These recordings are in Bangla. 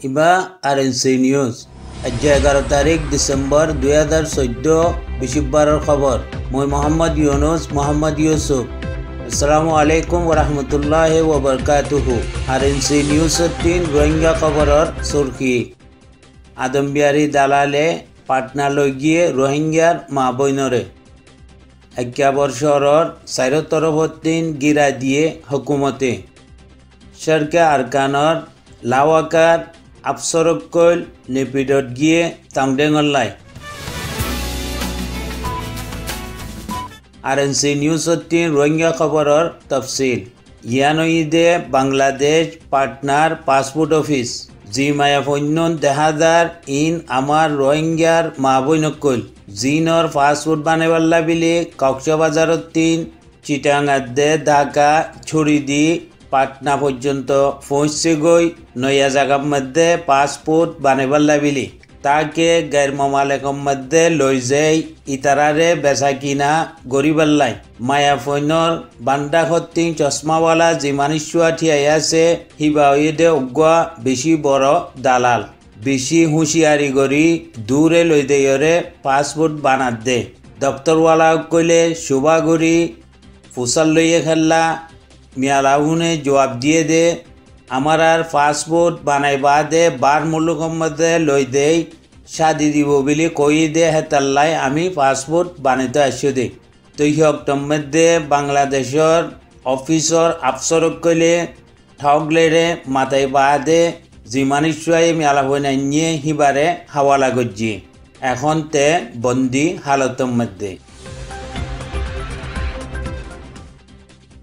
ইবা আরএনসি নিউজ আজ 11 তারিখ ডিসেম্বর 2014 বৃহস্পতিবারের খবর। মই মোহাম্মদ ইউসুফ। আসসালামু আলাইকুম ওয়া রাহমাতুল্লাহি ওয়া বারাকাতুহু। আরএনসি নিউজ 3 রোহিঙ্গা খবরের সুরখি। আদমবিহারী দালালে পাটনা লৈ গিয়ে রোহিঙ্গার মা বইনরে 11 শহরের 4 তরফতিন গিরা দিয়ে হুকুমতে সরকে আরকানর লাওয়াকার আফসরকল নেপিডত গিয়ে তাংডেঙ্গল্লাই। আরএনসি নিউজ 3 রোহিঙ্গা খবরের তফসিল। ইয়ানইদে বাংলাদেশ পাটনার পাসপোর্ট অফিস জি মায়া ফন্যন দেহাদার ইন আমার রোহিঙ্গার মা বইনকল জিনর পাসপোর্ট বানাইবাল্লা বিলি কক্সবাজারত 3 চিটাঙ্গাদে ঢাকা ছড়ি দি পাটনা পর্যন্ত পৌঁছে গই নয়া জায়গার মধ্যে পাসপোর্ট বানাইবাল্লা বিলি তাকে গায়ের মামালেকম মধ্যে লই যাই ইতারারে বেচা কিনা গরিবাল্লাই। মায়া ফৈনর বান্দা হত্তিং চশমাওয়ালা যে মানুষুয়া ঠিয়াই আছে হিবা দে উগুয়া বেশি বড় দালাল বেশি হুঁশিয়ারি গরি দূরে লই দেয়রে পাসপোর্ট বানাত দে। দপ্তরওয়ালা কইলে শোভা গরি ফুসাল লইয়ে খেললা মিয়ালাউনে জবাব দিয়ে দে আমার আর পাসপোর্ট বানাইবা দে বার মুলুকম মধ্যে লই দেই শাদি দিব বলে কই দে হেতাল্লাই আমি পাসপোর্ট বানাইতে আসি দে। তো হিয়কটম মধ্যে বাংলাদেশের অফিসর আফসরক কইলে ঠগলেরে মাথায় বা দে যে মানুষরাই মেলা বই নিয়ে হিবারে হাওয়ালা গজ্জি এখন তে বন্দি হালতর মধ্যে।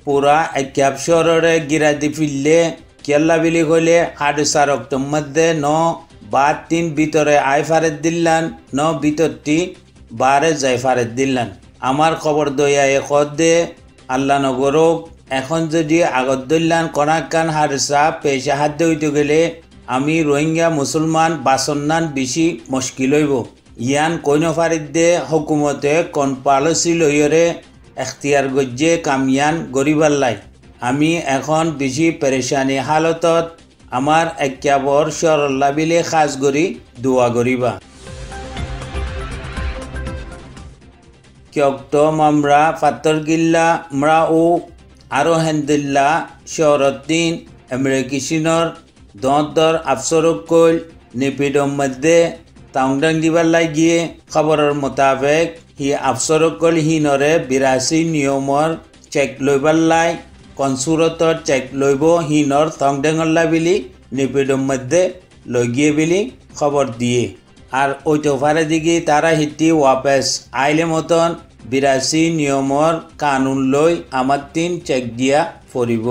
পুরা একাব শহরে গিরাদি ফিরলে কেল্লা বিলি কইলে 8 অক্টোবর মধ্যে 9-3 ভিতরে আয় ফারেদ দিল্লান 9 ভিতরটি 12 যাই ফারেদ দিল্লান। আমার খবর দইয়া একদ দে আল্লাহ নগরক এখন যদি আগত দিল্লান কনাকান হারসা পেশা হাত হইতে গেলে আমি রোহিঙ্গা মুসলমান বাসন্নান বেশি মুশকিল হইব। ইয়ান কইন ফারিদ দে হুকুমতে কোন পালসি লইরে এখতিয়ার গজ্জে কামিয়ান গরিবাল্লাই। আমি এখন বেশি পেরেশানি হালতত আমার একাবর সরল্লা বিলে খাস গরি দোয়া গরিবা। কিয়কটম আমরা ফাতর গিল্লা আমরা ও আরো হেন্দিল্লা শহরতিন আমেরিকিসিনর দর আফসরক কইল নেপিডম মধ্যে তাউংডাং দিবাল্লাই গিয়ে খবরের মোতাবেক হি আফসরক কল হিনরে 82 নিয়মর চেক লইবাল্লাই কনসুরতর চেক লইব হিনর তংডেঙ্গল্লা বিলি নেপিডম মধ্যে লই গিয়ে বিলি খবর দিয়ে আর ওই তোফারে দিকে তারা হিটি ওয়াপেস আইলে মতন 82 নিয়মর কানুন লই আমার 3 চেক দিয়া ফরিব।